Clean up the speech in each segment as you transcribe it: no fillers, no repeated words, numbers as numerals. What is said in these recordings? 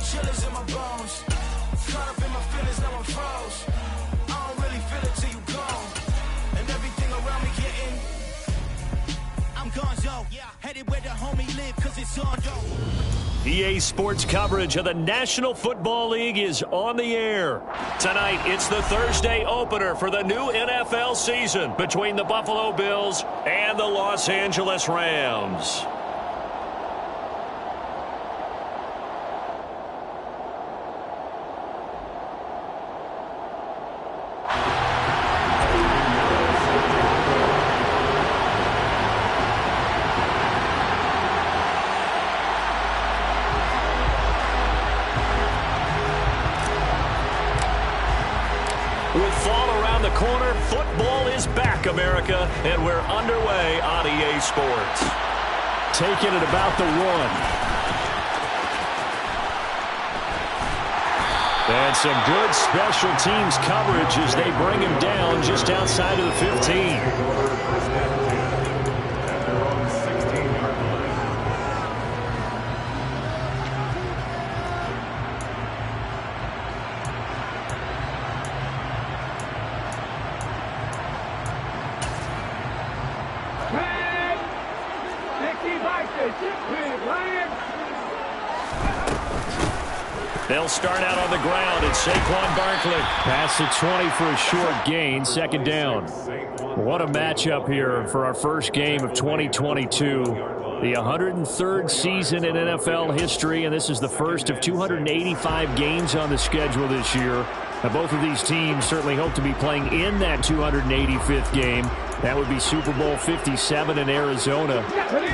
chillers in my bones. Caught up in my feelings, now I'm froze. I don't really feel it till you gone. And everything around me getting. I'm gonzo, headed where the homie live, cause it's on dope. EA Sports coverage of the National Football League is on the air. Tonight, it's the Thursday opener for the new NFL season between the Buffalo Bills and the Los Angeles Rams. With fall around the corner, football is back, America, and we're underway on EA Sports. Taking it about the 1. And some good special teams coverage as they bring him down just outside of the 15. They'll start out on the ground. It's Saquon Barkley. Pass to 20 for a short gain. Second down. What a matchup here for our first game of 2022. The 103rd season in NFL history, and this is the first of 285 games on the schedule this year. Now, both of these teams certainly hope to be playing in that 285th game. That would be Super Bowl 57 in Arizona.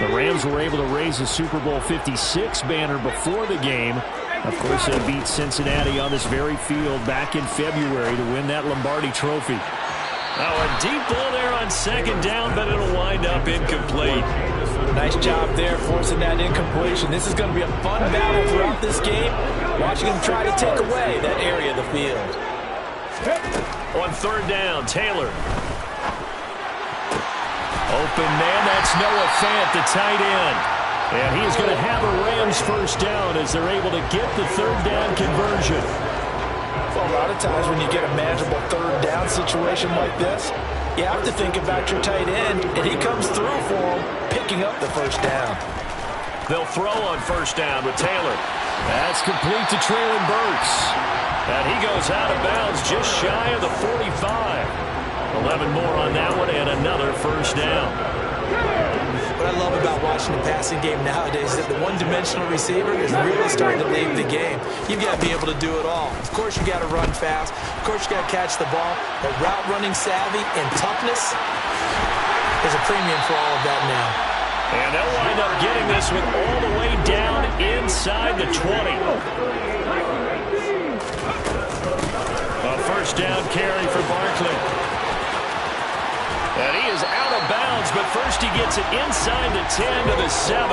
The Rams were able to raise the Super Bowl 56 banner before the game. Of course, they beat Cincinnati on this very field back in February to win that Lombardi Trophy. Oh, a deep ball there on second down, but it'll wind up incomplete. Nice job there forcing that incompletion. This is going to be a fun battle throughout this game. Watching him try to take away that area of the field. On third down, Taylor. Open man, that's Noah Fant, the tight end. And he is going to have a Rams first down as they're able to get the third down conversion. Well, a lot of times when you get a manageable third down situation like this, you have to think about your tight end, and he comes through for him, picking up the first down. They'll throw on first down with Taylor. That's complete to Traylon Burks. And he goes out of bounds just shy of the 45. 11 more on that one and another first down. What I love about watching the passing game nowadays is that the one-dimensional receiver is really starting to leave the game. You've got to be able to do it all. Of course, you got to run fast. Of course, you got to catch the ball. But route running savvy and toughness is a premium for all of that now. And they'll wind up getting this one all the way down inside the 20. A first down carry for Barkley. And he is out of bounds, but first he gets it inside the 10 to the 7.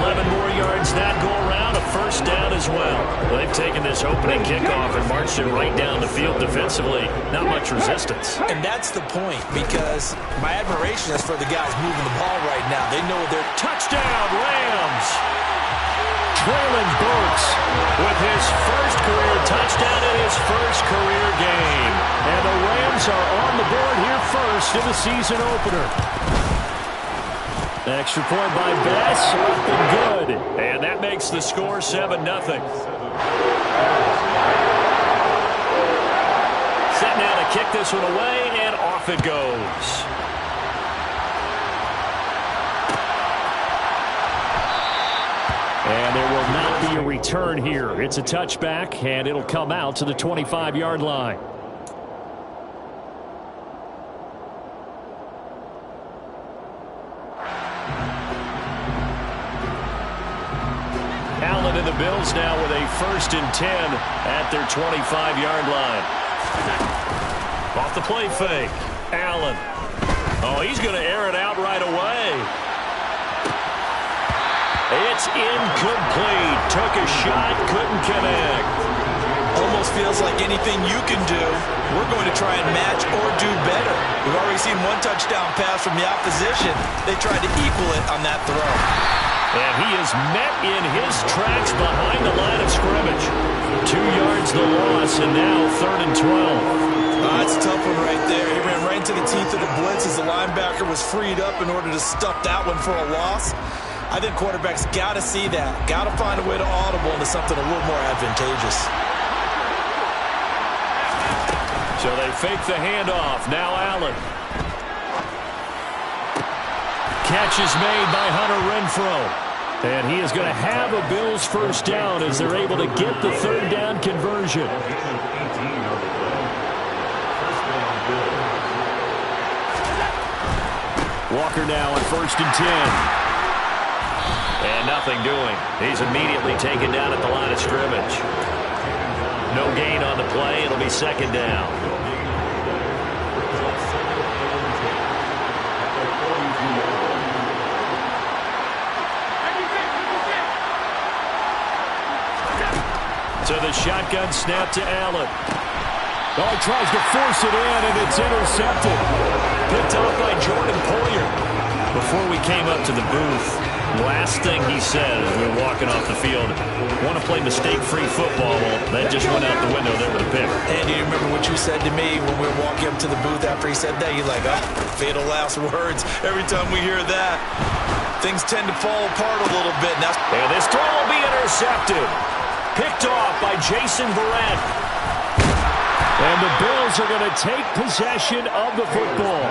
11 more yards that go around, a first down as well. They've taken this opening kickoff and marched it right down the field defensively. Not much resistance. And that's the point, because my admiration is for the guys moving the ball right now. They know they're touchdown, Rams. Traylon Burks with his first career touchdown in his first career game. And the Rams are on the board here first in the season opener. Extra point by Bass, up and good. And that makes the score 7-0. Set now to kick this one away, and off it goes. And there will not be a return here. It's a touchback, and it'll come out to the 25-yard line. Allen and the Bills now with a 1st and 10 at their 25-yard line. Off the play fake. Allen. Oh, he's going to air it out right away. It's incomplete. Took a shot, couldn't connect. Almost feels like anything you can do, we're going to try and match or do better. We've already seen one touchdown pass from the opposition. They tried to equal it on that throw. And he is met in his tracks behind the line of scrimmage. 2 yards the loss, and now 3rd and 12. That's a tough one right there. He ran right into the teeth of the blitz as the linebacker was freed up in order to stuff that one for a loss. I think quarterbacks got to see that. Got to find a way to audible into something a little more advantageous. So they fake the handoff. Now Allen. Catch is made by Hunter Renfrow. And he is going to have a Bills first down as they're able to get the 3rd down conversion. Walker now on 1st and 10. And nothing doing. He's immediately taken down at the line of scrimmage. No gain on the play. It'll be 2nd down. So the shotgun snap to Allen. Oh, he tries to force it in, and it's intercepted. Picked off by Jordan Poyer. Before we came up to the booth, last thing he said as we were walking off the field, want to play mistake-free football. Well, that just went out the window there with a pick. And do you remember what you said to me when we were walking up to the booth after he said that? You're like, oh, fatal last words. Every time we hear that, things tend to fall apart a little bit. Now, and this throw will be intercepted. Picked off by Jason Verrett. And the Bills are going to take possession of the football.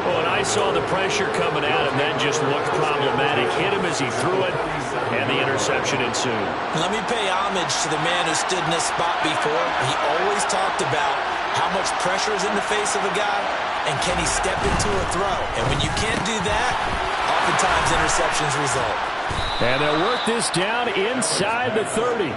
Oh, and I saw the pressure coming at him. That just looked problematic. Hit him as he threw it, and the interception ensued. Let me pay homage to the man who stood in this spot before. He always talked about how much pressure is in the face of a guy, and can he step into a throw. And when you can't do that, oftentimes interceptions result. And they'll work this down inside the 30.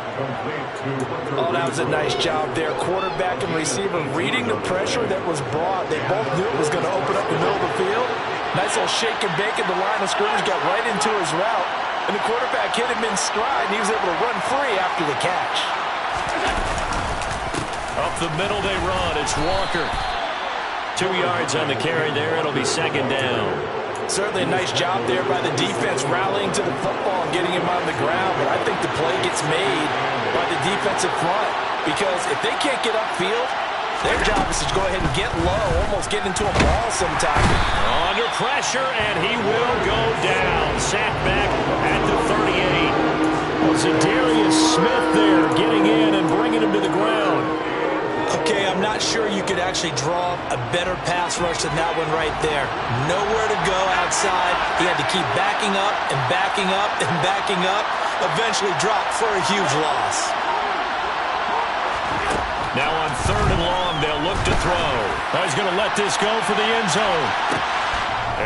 Oh, that was a nice job there. Quarterback and receiver reading the pressure that was brought. They both knew it was going to open up the middle of the field. Nice little shake and bake at the line of scrimmage, got right into his route. And the quarterback hit him in stride, and he was able to run free after the catch. Up the middle they run. It's Walker. 2 yards on the carry there. It'll be 2nd down. Certainly a nice job there by the defense rallying to the football and getting him on the ground. But I think the play gets made by the defensive front. Because if they can't get upfield, their job is to go ahead and get low, almost get into a ball sometime. Under pressure, and he will go down. Sacked back at the 38. Well, Zadarius Smith there getting in and bringing him to the ground. Okay, I'm not sure you could actually draw a better pass rush than that one right there. Nowhere to go outside. He had to keep backing up and backing up and backing up. Eventually dropped for a huge loss. Now on 3rd and long, they'll look to throw. Oh, he's going to let this go for the end zone.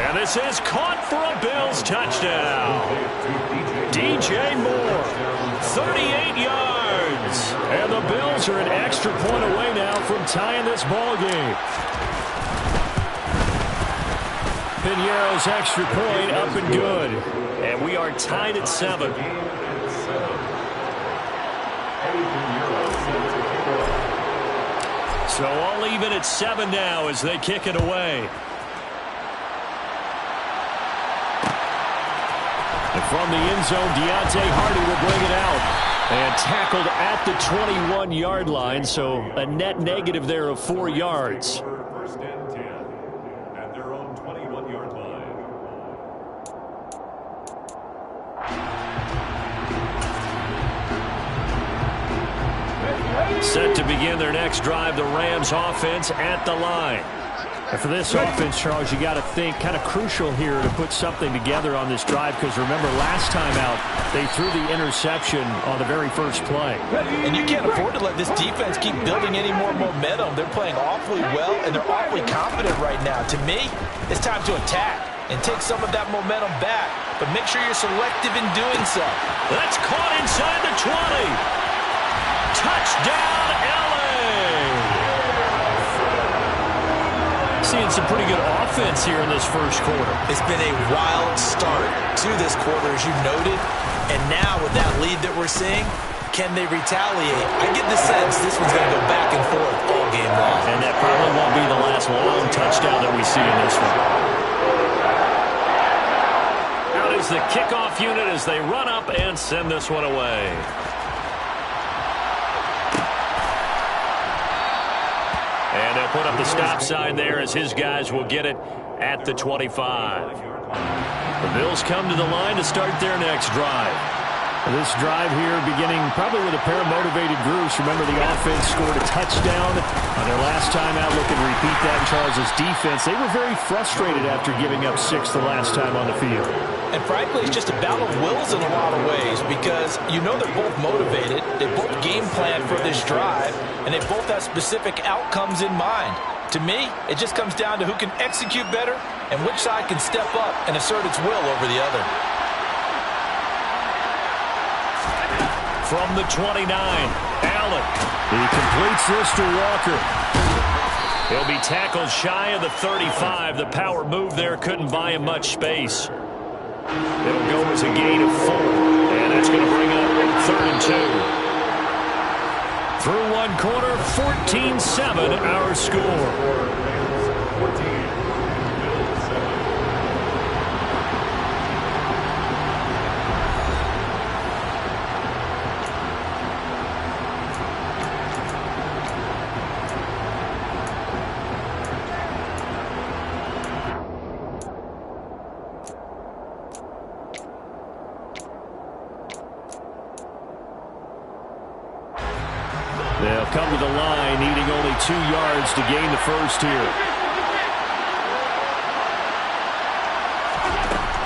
And this is caught for a Bills touchdown. DJ Moore, 38 yards. And the Bills are an extra point away now from tying this ball game. Pinheiro's extra point up and good. And we are tied at 7. So all even at 7 now as they kick it away. And from the end zone, Deontay Hardy will bring it out. And tackled at the 21-yard line, so a net negative there of 4 yards. First and 10 at their own 21-yard line. Set to begin their next drive, the Rams offense at the line. And for this offense, Charles, you got to think kind of crucial here to put something together on this drive, because remember last time out they threw the interception on the very first play. And you can't afford to let this defense keep building any more momentum. They're playing awfully well, and they're awfully confident right now. To me, it's time to attack and take some of that momentum back, but make sure you're selective in doing so. That's caught inside the 20. Touchdown, LA! Seeing some pretty good offense here in this first quarter. It's been a wild start to this quarter, as you noted. And now with that lead that we're seeing, can they retaliate? I get the sense this one's going to go back and forth all game long. And that probably won't be the last long touchdown that we see in this one. Out is is the kickoff unit as they run up and send this one away. And they'll put up the stop sign there as his guys will get it at the 25. The Bills come to the line to start their next drive. This drive here beginning probably with a pair of motivated groups. Remember, the offense scored a touchdown on their last time out. Look and repeat that in Charles' defense. They were very frustrated after giving up 6 the last time on the field. And frankly, it's just a battle of wills in a lot of ways because you know they're both motivated. They both game plan for this drive, and they both have specific outcomes in mind. To me, it just comes down to who can execute better and which side can step up and assert its will over the other. From the 29, Allen. He completes this to Walker. He'll be tackled shy of the 35. The power move there couldn't buy him much space. It'll go as a gain of 4, and that's going to bring up 3rd and 2. Through one quarter, 14-7 our score. They'll come to the line, needing only 2 yards to gain the first here.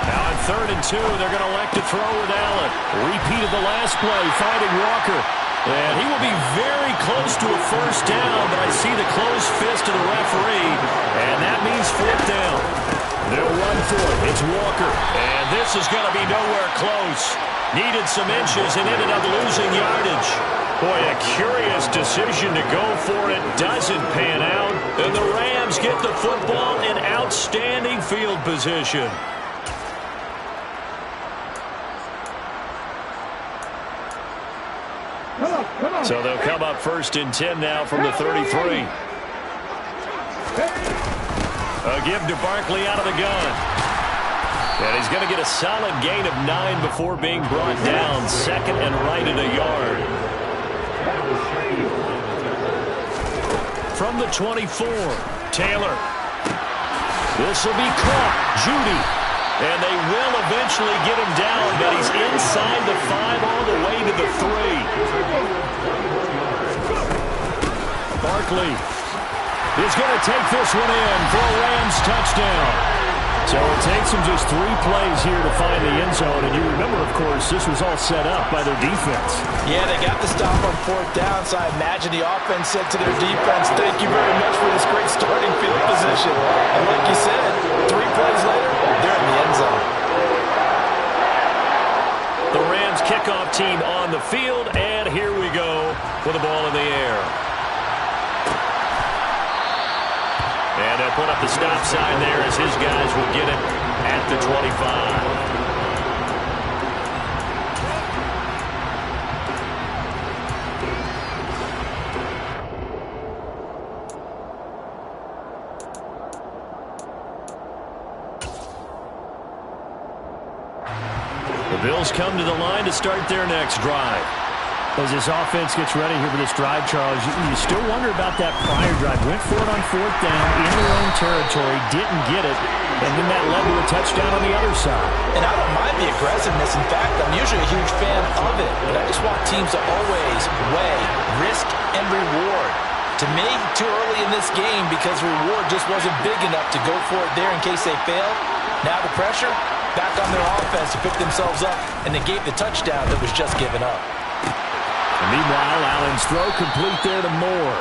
Now on 3rd and 2, they're going to elect to throw with Allen. Repeat of the last play, finding Walker. And he will be very close to a first down, but I see the closed fist of the referee, and that means 4th down. They'll run for it. It's Walker. And this is going to be nowhere close. Needed some inches and ended up losing yardage. Boy, a curious decision to go for it. Doesn't pan out. And the Rams get the football in outstanding field position. So they'll come up 1st and 10 now from the 33. A give to Barkley out of the gun. And he's going to get a solid gain of 9 before being brought down. 2nd and right at a yard. From the 24, Taylor. This will be caught. Judy. And they will eventually get him down, but he's inside the 5 all the way to the 3. Barkley is going to take this one in for a Rams touchdown. So it takes them just 3 plays here to find the end zone. And you remember, of course, this was all set up by their defense. Yeah, they got the stop on 4th down, so I imagine the offense said to their defense, thank you very much for this great starting field position. And like you said, 3 plays later, they're in the end zone. The Rams kickoff team on the field, and here we go with the ball in the air. And they'll put up the stop sign there as his guys will get it at the 25. The Bills come to the line to start their next drive. As this offense gets ready here for this drive, Charles, you still wonder about that prior drive. Went for it on 4th down in their own territory, didn't get it, and then that led to a touchdown on the other side. And I don't mind the aggressiveness. In fact, I'm usually a huge fan of it, but I just want teams to always weigh risk and reward. To me, too early in this game because the reward just wasn't big enough to go for it there in case they failed. Now the pressure back on their offense to pick themselves up, and they gave the touchdown that was just given up. And meanwhile, Allen's throw complete there to Moore.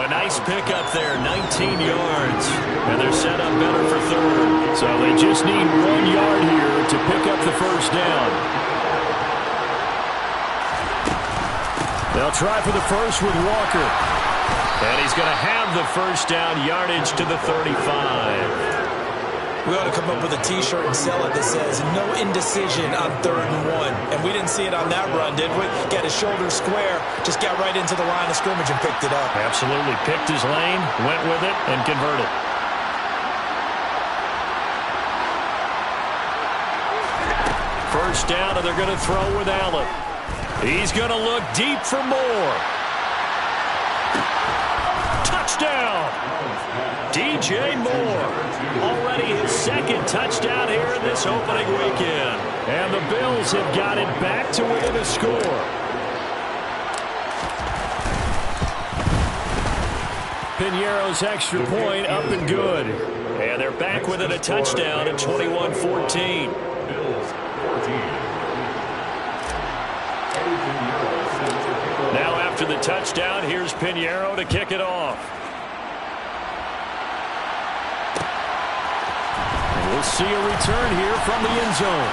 A nice pickup there, 19 yards. And they're set up better for 3rd. So they just need 1 yard here to pick up the first down. They'll try for the first with Walker. And he's going to have the first down, yardage to the 35. We ought to come up with a T-shirt and sell it that says, no indecision on 3rd and 1. And we didn't see it on that run, did we? Got his shoulder square, just got right into the line of scrimmage and picked it up. Absolutely. Picked his lane, went with it, and converted. First down, and they're going to throw with Allen. He's going to look deep for more. Touchdown! DJ Moore. Already his second touchdown here in this opening weekend. And the Bills have got it back to within a score. Piñeiro's extra point up and good. And they're back within a touchdown at 21-14. Now after the touchdown, here's Piñeiro to kick it off. And we'll see a return here from the end zone.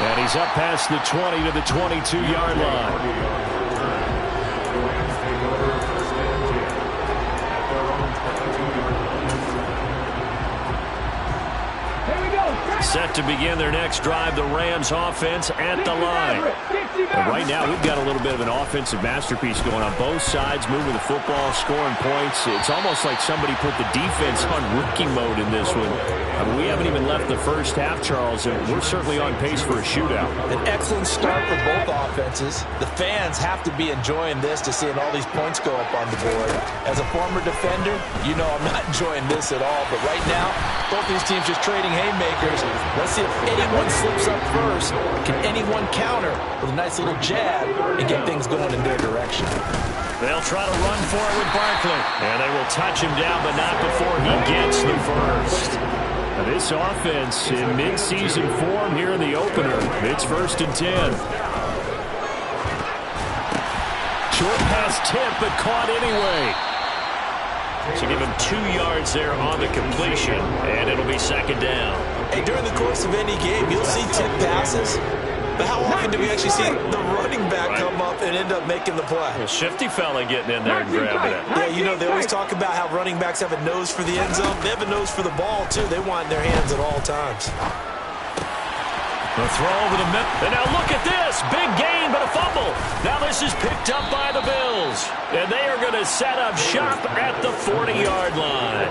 And he's up past the 20 to the 22-yard line. Set to begin their next drive, the Rams offense at the line. And right now, we've got a little bit of an offensive masterpiece going on both sides, moving the football, scoring points. It's almost like somebody put the defense on rookie mode in this one. I mean, we haven't even left the first half, Charles, and we're certainly on pace for a shootout. An excellent start for both offenses. The fans have to be enjoying this to seeing all these points go up on the board. As a former defender, you know I'm not enjoying this at all. But right now, both these teams just trading haymakers. Let's see if anyone slips up first. Can anyone counter with a nice little jab and get things going in their direction? They'll try to run for it with Barkley. And they will touch him down, but not before he gets the first. Now this offense in mid-season form here in the opener. It's 1st and 10. Short pass tip, but caught anyway. So give him 2 yards there on the completion, and it'll be 2nd down. Hey, during the course of any game, you'll see tip passes, but how often do we actually see the running back come up and end up making the play? Well, shifty fella getting in there and grabbing it. Yeah, you know, they always talk about how running backs have a nose for the end zone. They have a nose for the ball, too. They want in their hands at all times. The throw over the middle. And now look at this. Big gain, but a fumble. Now this is picked up by the Bills. And they are going to set up shop at the 40-yard line.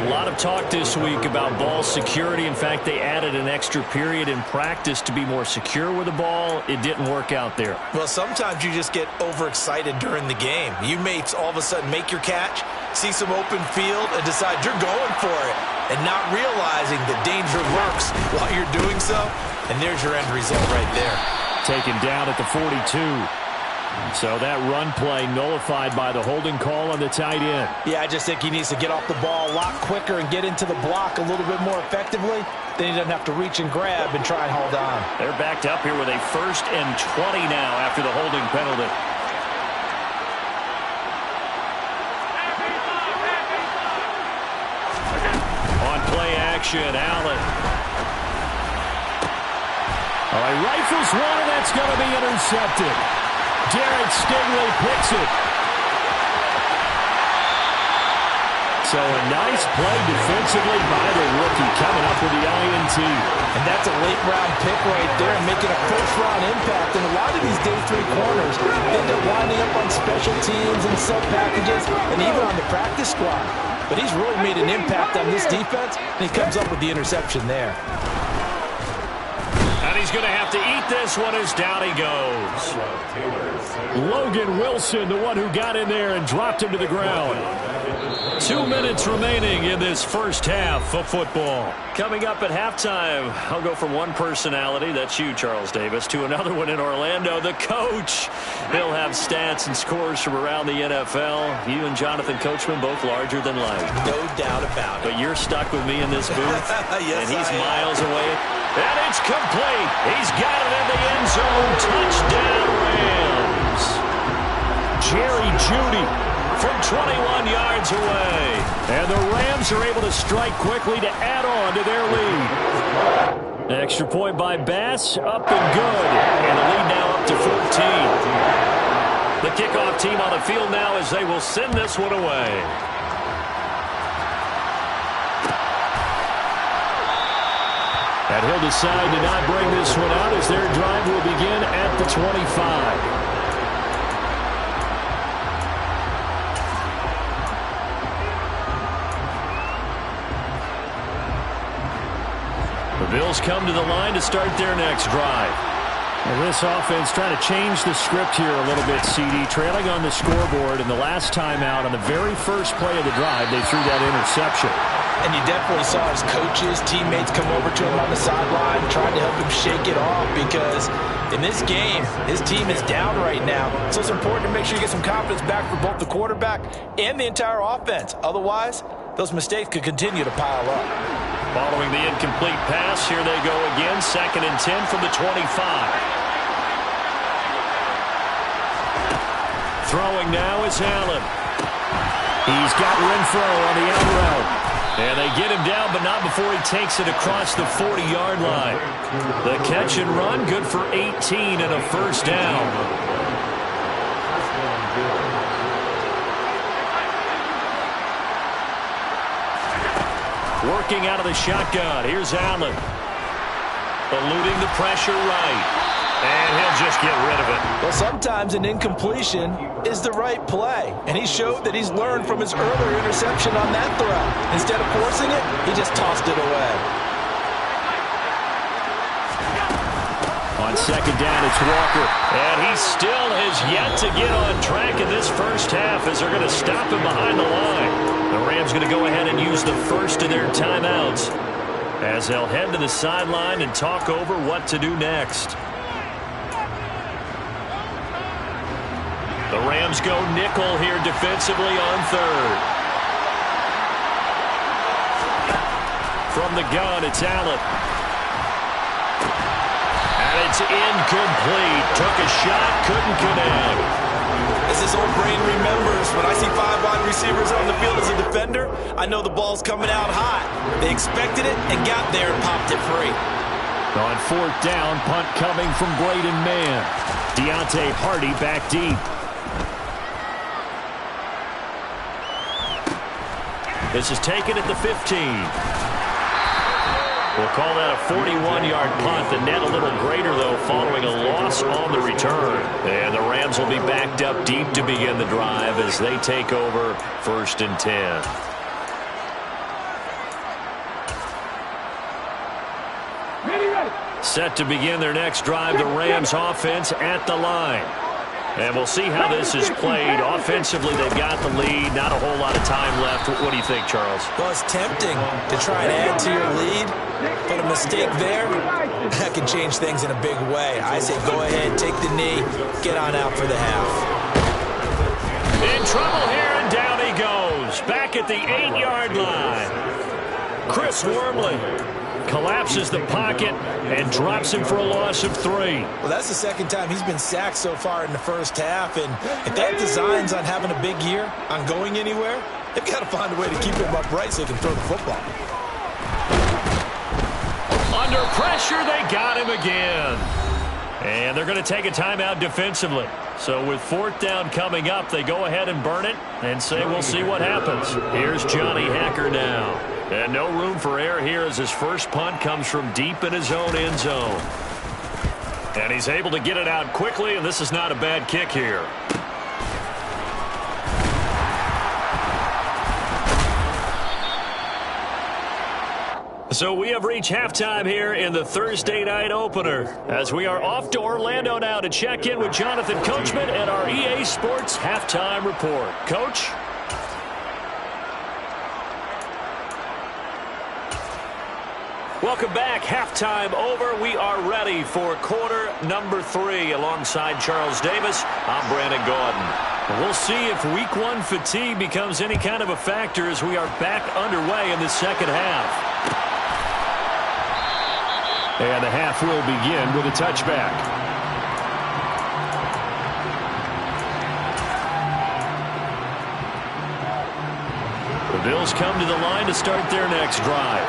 A lot of talk this week about ball security. In fact, they added an extra period in practice to be more secure with the ball. It didn't work out there. Well, sometimes you just get overexcited during the game. You may all of a sudden make your catch, see some open field, and decide you're going for it, and not realizing the danger lurks while you're doing so. And there's your end result right there. Taken down at the 42. So that run play nullified by the holding call on the tight end. Yeah, I just think he needs to get off the ball a lot quicker and get into the block a little bit more effectively. Then he doesn't have to reach and grab and try and hold on. They're backed up here with a 1st and 20 now after the holding penalty. On play action, Allen. All right, rifles one, and that's going to be intercepted. Jarrett Stingley picks it. So a nice play defensively by the rookie coming up with the INT. And that's a late-round pick right there and making a first-round impact. And a lot of these day 3 corners end up winding up on special teams and sub-packages and even on the practice squad. But he's really made an impact on this defense, and he comes up with the interception there. And he's going to have to eat this one as down he goes. Logan Wilson, the one who got in there and dropped him to the ground. 2 minutes remaining in this first half of football. Coming up at halftime, I'll go from one personality, that's you, Charles Davis, to another one in Orlando, the coach. He'll have stats and scores from around the NFL. You and Jonathan Coachman, both larger than life. No doubt about it. But you're stuck with me in this booth, yes, and he's miles away. And it's complete. He's got it in the end zone. Touchdown, Rams. Jerry Jeudy from 21 yards away. And the Rams are able to strike quickly to add on to their lead. Extra point by Bass, up and good. And the lead now up to 14. The kickoff team on the field now as they will send this one away. And he'll decide to not bring this one out as their drive will begin at the 25. The Bills come to the line to start their next drive. Well, this offense trying to change the script here a little bit, CD. Trailing on the scoreboard, and the last time out on the very first play of the drive, they threw that interception. And you definitely saw his coaches, teammates come over to him on the sideline, trying to help him shake it off, because in this game, his team is down right now. So it's important to make sure you get some confidence back for both the quarterback and the entire offense. Otherwise, those mistakes could continue to pile up. Following the incomplete pass, here they go again. 2nd and 10 from the 25. Throwing now is Allen. He's got Renfro on the out route. And they get him down, but not before he takes it across the 40-yard line. The catch and run, good for 18 and a first down. Working out of the shotgun. Here's Allen. Eluding the pressure right. And he'll just get rid of it. Well, sometimes an incompletion is the right play. And he showed that he's learned from his earlier interception on that throw. Instead of forcing it, he just tossed it away. On 2nd down, it's Walker. And he still has yet to get on track in this first half as they're going to stop him behind the line. The Rams going to go ahead and use the first of their timeouts as they'll head to the sideline and talk over what to do next. The Rams go nickel here defensively on 3rd. From the gun, it's Allen. And it's incomplete. Took a shot, couldn't connect. As his old brain remembers, when I see 5 wide receivers on the field as a defender, I know the ball's coming out hot. They expected it and got there and popped it free. On 4th down, punt coming from Braden Mann. Deontay Hardy back deep. This is taken at the 15. We'll call that a 41-yard punt. The net a little greater, though, following a loss on the return. And the Rams will be backed up deep to begin the drive as they take over 1st and 10. Set to begin their next drive, the Rams offense at the line. And we'll see how this is played. Offensively, they've got the lead. Not a whole lot of time left. What do you think, Charles? Well, it's tempting to try and add to your lead, but a mistake there, that can change things in a big way. I say go ahead, take the knee, get on out for the half. In trouble here, and down he goes. Back at the 8-yard line. Chris Wormley collapses the pocket and drops him for a loss of 3. Well, that's the 2nd time he's been sacked so far in the first half, and if they have designs on having a big year, on going anywhere, they've got to find a way to keep him upright so he can throw the football. Under pressure, they got him again. And they're going to take a timeout defensively. So with 4th down coming up, they go ahead and burn it and say we'll see what happens. Here's Johnny Hacker now. And no room for error here as his first punt comes from deep in his own end zone. And he's able to get it out quickly, and this is not a bad kick here. So we have reached halftime here in the Thursday night opener as we are off to Orlando now to check in with Jonathan Coachman and our EA Sports Halftime Report. Coach? Welcome back. Halftime over. We are ready for quarter number 3 alongside Charles Davis. I'm Brandon Gaudin. We'll see if week 1 fatigue becomes any kind of a factor as we are back underway in the second half. And the half will begin with a touchback. The Bills come to the line to start their next drive.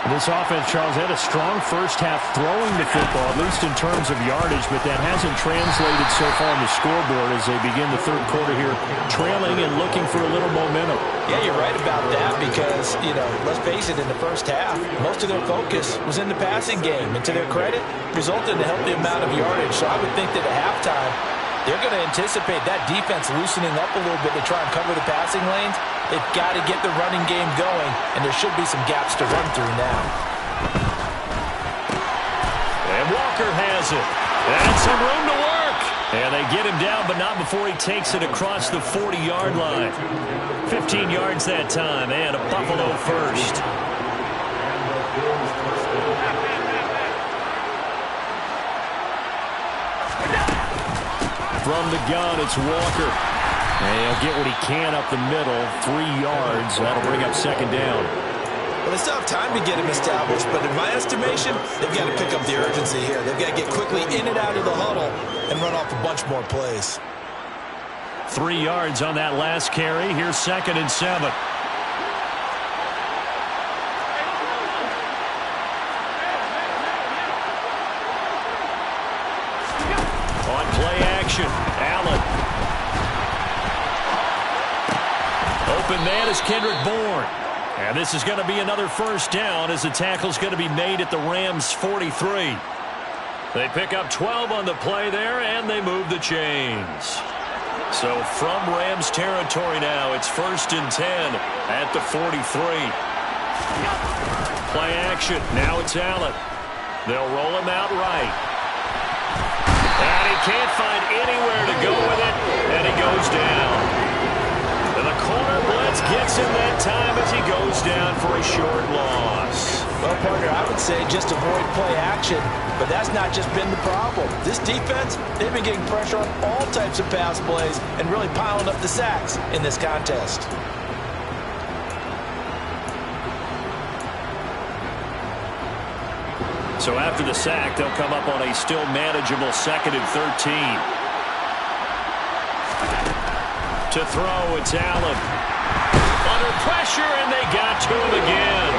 This offense, Charles, had a strong first half throwing the football, at least in terms of yardage, but that hasn't translated so far on the scoreboard as they begin the third quarter here, trailing and looking for a little momentum. Yeah, you're right about that because, let's face it, in the first half, most of their focus was in the passing game. And to their credit, resulted in a healthy amount of yardage. So I would think that at halftime, they're going to anticipate that defense loosening up a little bit to try and cover the passing lanes. They've got to get the running game going, and there should be some gaps to run through now. Walker has it. And some room to work. And they get him down, but not before he takes it across the 40-yard line. 15 yards that time, and a Buffalo first. From the gun, it's Walker. And he'll get what he can up the middle, 3 yards. That'll bring up second down. Well, they still have time to get him established, but in my estimation, they've got to pick up the urgency here. They've got to get quickly in and out of the huddle and run off a bunch more plays. 3 yards on that last carry. Here's 2nd and 7. On play action, Allen. Open man is Kendrick Bourne. And this is going to be another first down as the tackle's going to be made at the Rams' 43. They pick up 12 on the play there, and they move the chains. So from Rams territory now, it's 1st and 10 at the 43. Play action. Now it's Allen. They'll roll him out right. And he can't find anywhere to go with it, and he goes down. And the corner blitz gets him that time as he goes down for a short loss. Well, partner, I would say just avoid play action, but that's not just been the problem. This defense, they've been getting pressure on all types of pass plays and really piling up the sacks in this contest. So after the sack, they'll come up on a still manageable 2nd and 13. To throw, it's Allen. Under pressure, and they got to him again.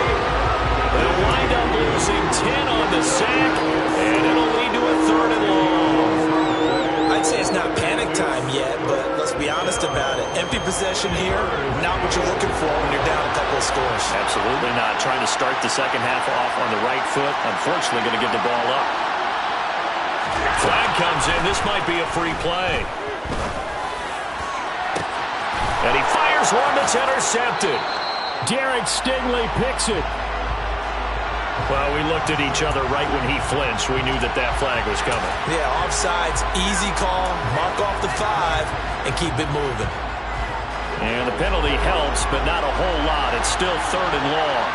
They'll wind up losing 10 on the sack, and it'll lead to a 3rd and long. I'd say it's not panic time yet, but let's be honest about it. Empty possession here, not what you're looking for when you're down a couple of scores. Absolutely not. Trying to start the second half off on the right foot. Unfortunately, going to give the ball up. Flag comes in. This might be a free play. And he fires one that's intercepted. Derek Stingley picks it. Well, we looked at each other right when he flinched. We knew that that flag was coming. Yeah, offsides, easy call, mark off the 5, and keep it moving. And the penalty helps, but not a whole lot. It's still 3rd and long.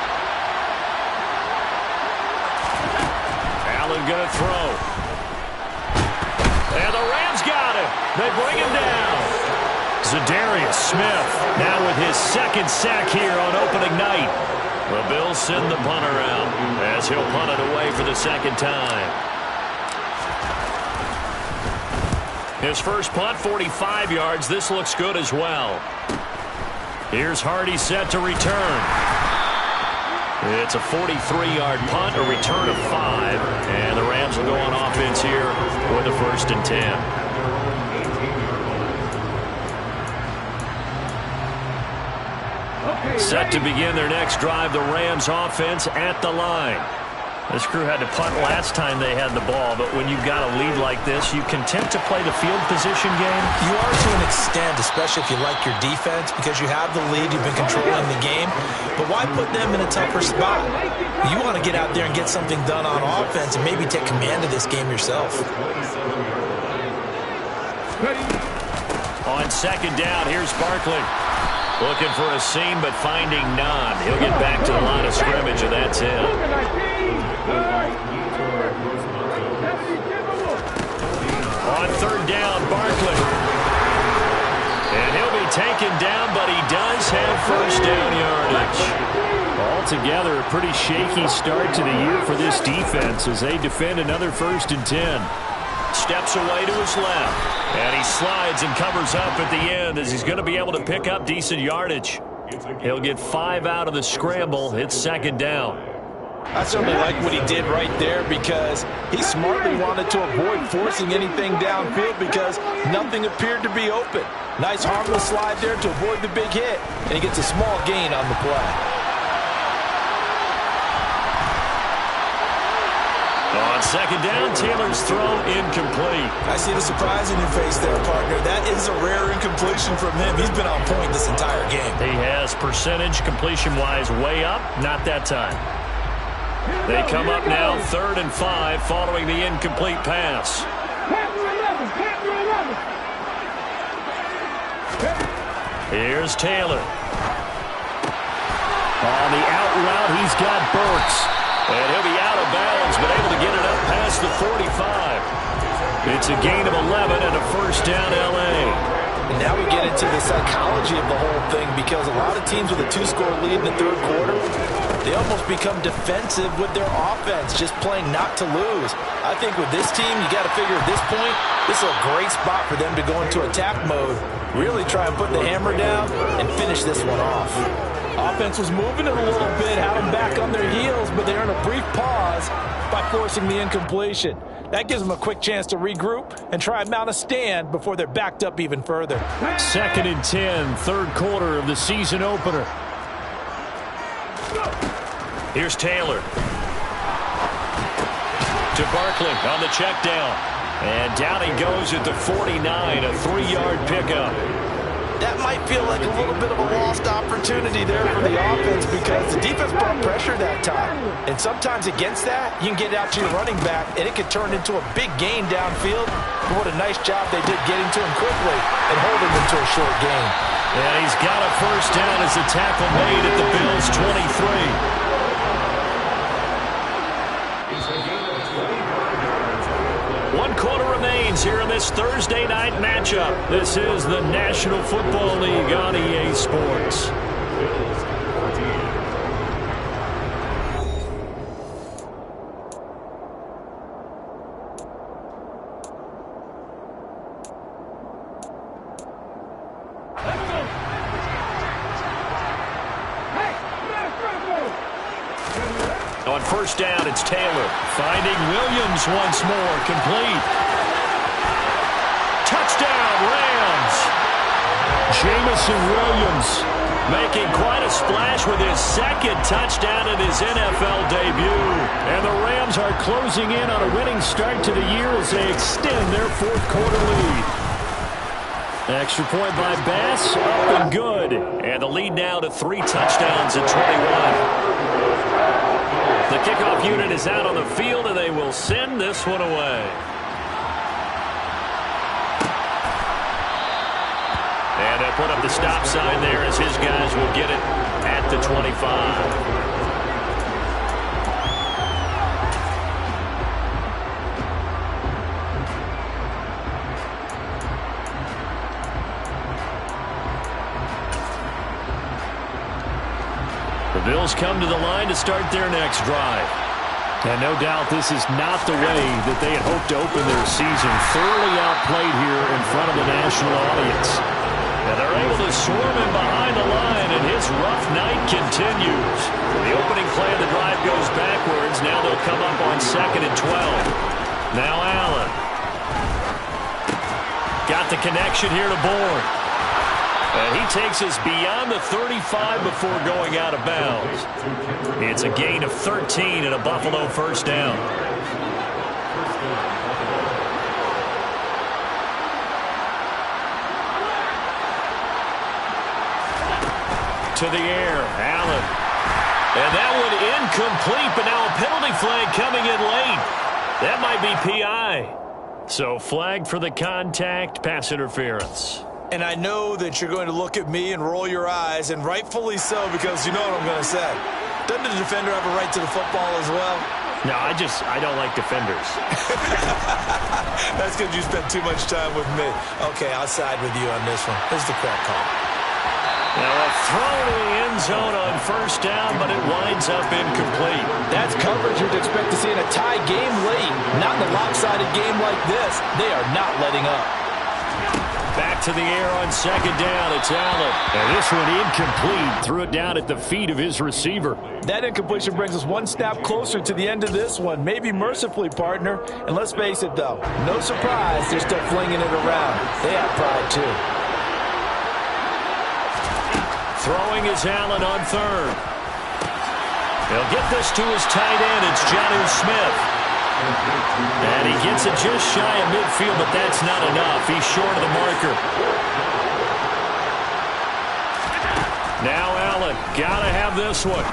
Allen going to throw. And the Rams got him. They bring him down. Zadarius Smith now with his 2nd sack here on opening night. The Bills send the punter out as he'll punt it away for the 2nd time. His first punt, 45 yards. This looks good as well. Here's Hardy set to return. It's a 43-yard punt, a return of 5, and the Rams will go on offense here with the 1st and 10. Set to begin their next drive, the Rams offense at the line. This crew had to punt last time they had the ball, but when you've got a lead like this, you content to play the field position game? You are to an extent, especially if you like your defense, because you have the lead, you've been controlling the game. But why put them in a tougher spot? You want to get out there and get something done on offense and maybe take command of this game yourself. On 2nd down, here's Barkley. Looking for a seam, but finding none. He'll get back to the line of scrimmage, and that's it. On 3rd down, Barkley. And he'll be taken down, but he does have 1st down yardage. Altogether, a pretty shaky start to the year for this defense as they defend another 1st and 10. Steps away to his left. And he slides and covers up at the end as he's going to be able to pick up decent yardage. He'll get 5 out of the scramble. It's 2nd down. I certainly like what he did right there because he smartly wanted to avoid forcing anything downfield because nothing appeared to be open. Nice harmless slide there to avoid the big hit, and he gets a small gain on the play. On 2nd down, Taylor's throw incomplete. I see the surprise in your face there, partner. That is a rare incompletion from him. He's been on point this entire game. He has percentage completion-wise way up. Not that time. They come up now 3rd and 5 following the incomplete pass. Here's Taylor. On the out route, he's got Burks. And he'll be out of bounds, but able to get it up past the 45. It's a gain of 11 and a first down, L.A. And now we get into the psychology of the whole thing, because a lot of teams with a 2-score lead in the third quarter, they almost become defensive with their offense, just playing not to lose. I think with this team, you got to figure at this point, this is a great spot for them to go into attack mode, really try and put the hammer down and finish this one off. Offense was moving it a little bit, had them back on their heels, but they earned a brief pause by forcing the incompletion. That gives them a quick chance to regroup and try and mount a stand before they're backed up even further. 2nd and 10, third quarter of the season opener. Here's Taylor. To Barkley on the check down. And down he goes at the 49, a 3-yard pickup. That might feel like a little bit of a lost opportunity there for the offense, because the defense brought pressure that time. And sometimes against that, you can get out to your running back, and it could turn into a big gain downfield. But what a nice job they did getting to him quickly and holding him to a short gain. And he's got a first down as the tackle made at the Bills' 23. One quarter remains here in this Thursday night matchup. This is the National Football League on EA Sports. On first down, it's Taylor. Finding Williams once more. Complete. Touchdown, Rams. Jamison Williams making quite a splash with his second touchdown in his NFL debut. And the Rams are closing in on a winning start to the year as they extend their fourth quarter lead. Extra point by Bass, up and good. And the lead now to 3 touchdowns at 21. The kickoff unit is out on the field, and they will send this one away. And they'll put up the stop sign there as his guys will get it at the 25. The Bills come to the line to start their next drive. And no doubt this is not the way that they had hoped to open their season. Thoroughly outplayed here in front of the national audience. And they're able to swarm him behind the line, and his rough night continues. The opening play of the drive goes backwards. Now they'll come up on 2nd and 12. Now Allen. Got the connection here to Bourne. And he takes us beyond the 35 before going out of bounds. It's a gain of 13 and a Buffalo first down. To the air, Allen. And that one incomplete, but now a penalty flag coming in late. That might be PI. So flag for the contact, pass interference. And I know that you're going to look at me and roll your eyes, and rightfully so, because you know what I'm going to say. Doesn't the defender have a right to the football as well? No, I don't like defenders. That's because you spent too much time with me. Okay, I'll side with you on this one. This is the correct call. Now a throw to the end zone on first down, but it winds up incomplete. That's coverage you'd expect to see in a tie game late. Not in a lopsided game like this. They are not letting up. Back to the air on 2nd down. It's Allen. And this one incomplete. Threw it down at the feet of his receiver. That incompletion brings us one step closer to the end of this one. Maybe mercifully, partner. And let's face it, though. No surprise, they're still flinging it around. They have pride, too. Throwing is Allen on 3rd. They'll get this to his tight end. It's Jonnu Smith. And he gets it just shy of midfield, but that's not enough. He's short of the marker. Now Allen, gotta have this one.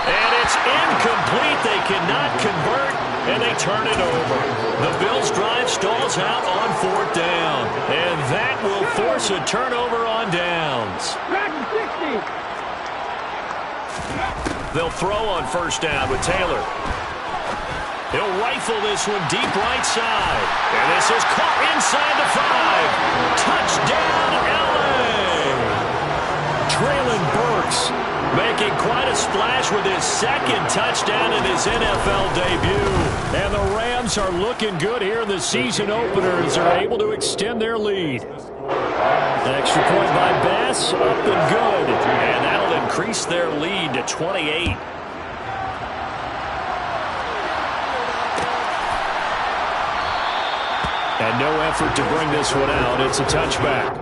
And it's Incomplete. They cannot convert, and they turn it over. The Bills' drive stalls out on 4th down, and that will force a turnover on downs. They'll throw on 1st down with Taylor. He'll rifle this one deep right side. And this is caught inside the 5. Touchdown, L.A. Traylon Burks making quite a splash with his 2nd touchdown in his NFL debut. And the Rams are looking good here in the season opener as they're able to extend their lead. An extra point by Bass, up and good. And that'll increase their lead to 28. And no effort to bring this one out. It's a touchback.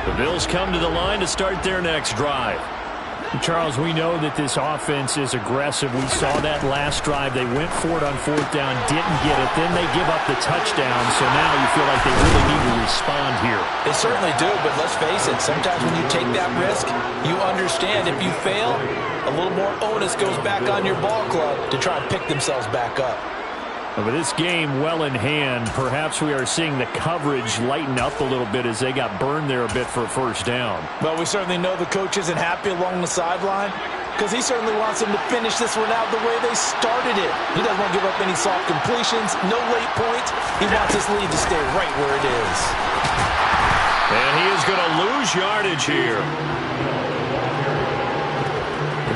The Bills come to the line to start their next drive. Charles, we know that this offense is aggressive. We saw that last drive. They went for it on 4th down, didn't get it. Then they give up the touchdown. So now you feel like they really need to respond here. They certainly do, but let's face it. Sometimes when you take that risk, you understand if you fail, a little more onus goes back on your ball club to try and pick themselves back up. With this game well in hand, perhaps we are seeing the coverage lighten up a little bit as they got burned there a bit for a 1st down. But we certainly know the coach isn't happy along the sideline because he certainly wants them to finish this one out the way they started it. He doesn't want to give up any soft completions, no late points. He wants this lead to stay right where it is. And he is going to lose yardage here.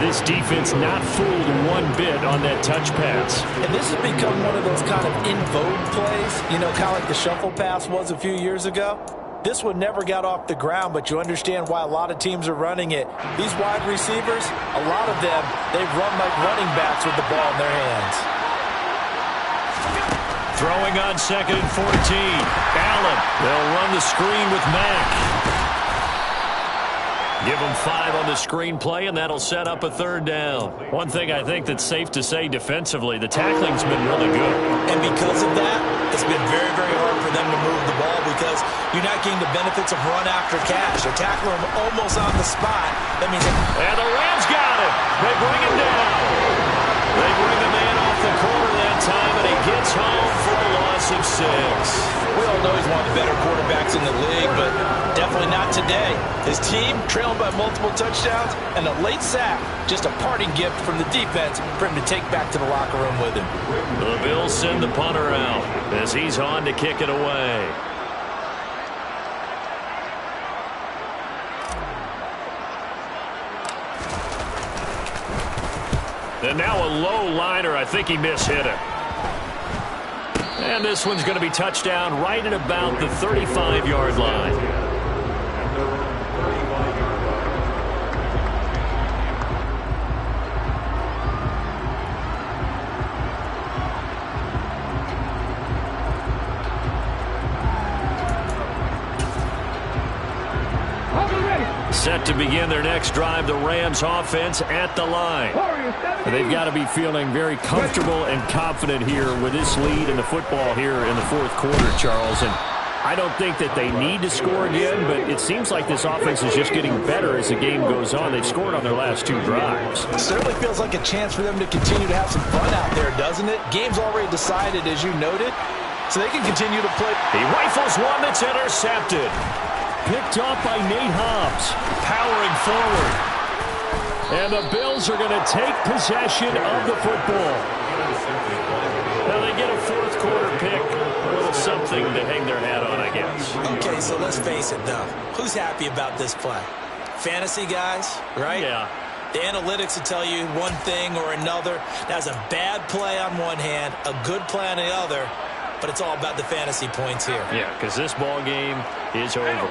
This defense not fooled one bit on that touch pass. And this has become one of those kind of in vogue plays, you know, kind of like the shuffle pass was a few years ago. This one never got off the ground, but you understand why a lot of teams are running it. These wide receivers, a lot of them, they run like running backs with the ball in their hands. Throwing on 2nd and 14. Allen, they'll run the screen with Mack. Give them 5 on the screen play, and that'll set up a 3rd down. One thing I think that's safe to say defensively, the tackling's been really good. And because of that, it's been very, very hard for them to move the ball because you're not getting the benefits of run after catch. They're tackling them almost on the spot. That means and the Rams got it. They bring him down. They bring the man off the corner that time, and he gets home for a loss of 6. We all know he's one of the better quarterbacks in the league, but definitely not today. His team trailing by multiple touchdowns and a late sack, just a parting gift from the defense for him to take back to the locker room with him. The Bills send the punter out as he's on to kick it away. And now a low liner. I think he mishit it. And this one's going to be touchdown right at about the 35-yard line. Set to begin their next drive, the Rams offense at the line. They've got to be feeling very comfortable and confident here with this lead in the football here in the 4th quarter, Charles. And I don't think that they need to score again, but it seems like this offense is just getting better as the game goes on. They've scored on their last 2 drives. It certainly feels like a chance for them to continue to have some fun out there, doesn't it? Game's already decided, as you noted, so they can continue to play. He rifles one that's intercepted. Picked off by Nate Hobbs. Powering forward. And the Bills are going to take possession of the football. Now they get a 4th quarter pick. A little something to hang their hat on, I guess. Okay, so let's face it, though. Who's happy about this play? Fantasy guys, right? Yeah. The analytics will tell you one thing or another. That's a bad play on one hand, a good play on the other. But it's all about the fantasy points here. Yeah, because this ball game is over.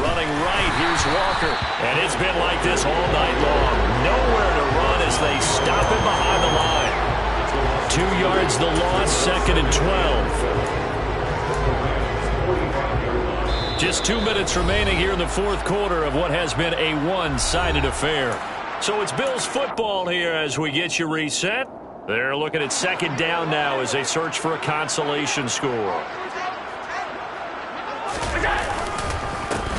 Running right, here's Walker. And it's been like this all night long. Nowhere to run as they stop him behind the line. 2 yards the loss, 2nd and 12. Just 2 minutes remaining here in the 4th quarter of what has been a one-sided affair. So it's Bills football here as we get you reset. They're looking at second down now as they search for a consolation score.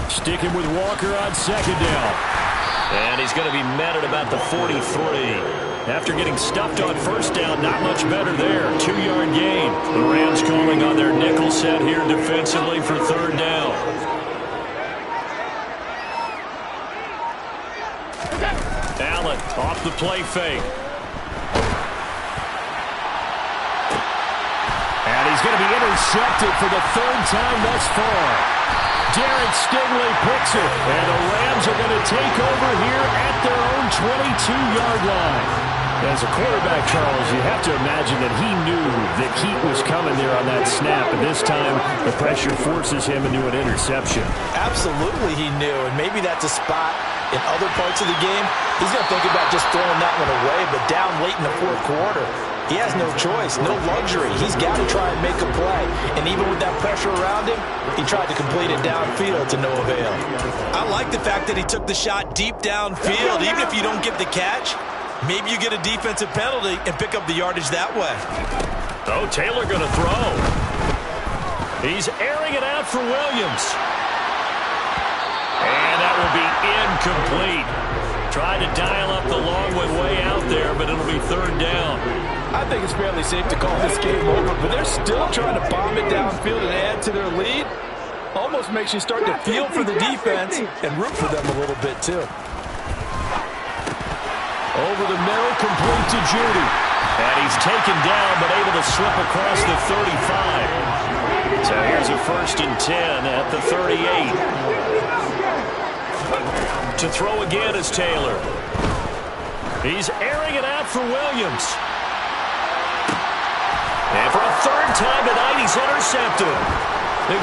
Sticking with Walker on second down. And he's going to be met at about the 43. After getting stuffed on first down, not much better there. 2-yard gain. The Rams calling on their nickel set here defensively for third down. Allen off the play fake. And he's going to be intercepted for the third time thus far. Derek Stingley picks it, and the Rams are going to take over here at their own 22-yard line. As a quarterback, Charles, you have to imagine that he knew that heat was coming there on that snap, and this time the pressure forces him into an interception. Absolutely he knew, and maybe that's a spot in other parts of the game. He's going to think about just throwing that one away, but down late in the fourth quarter, he has no choice, no luxury. He's got to try and make a play. And even with that pressure around him, he tried to complete it downfield to no avail. I like the fact that he took the shot deep downfield. Even if you don't get the catch, maybe you get a defensive penalty and pick up the yardage that way. Oh, Taylor going to throw. He's airing it out for Williams. And that will be incomplete. Tried to dial up the long way out there, but it'll be third down. I think it's fairly safe to call this game over, but they're still trying to bomb it downfield and add to their lead. Almost makes you start to feel for the defense and root for them a little bit, too. Over the middle, complete to Judy. And he's taken down, but able to slip across the 35. So here's a 1st and 10 at the 38. To throw again is Taylor. He's airing it out for Williams. And for a third time tonight, he's intercepted.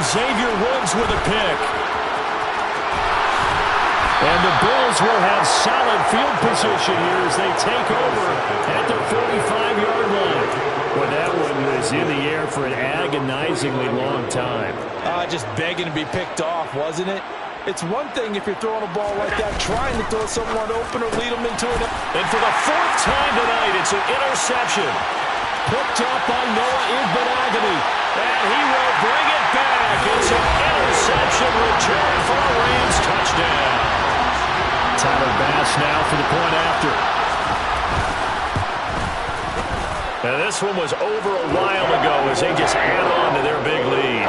Xavier Woods with a pick. And the Bills will have solid field position here as they take over at their 45-yard line. Well, that one was in the air for an agonizingly long time. Just begging to be picked off, wasn't it? It's one thing if you're throwing a ball like that, trying to throw someone open or lead them into it. And for the 4th time tonight, it's an interception. Picked up by Noah Igbinoghene. And he will bring it back. It's an interception return for a Rams touchdown. Tyler Bass now for the point after. Now this one was over a while ago as they just add on to their big lead.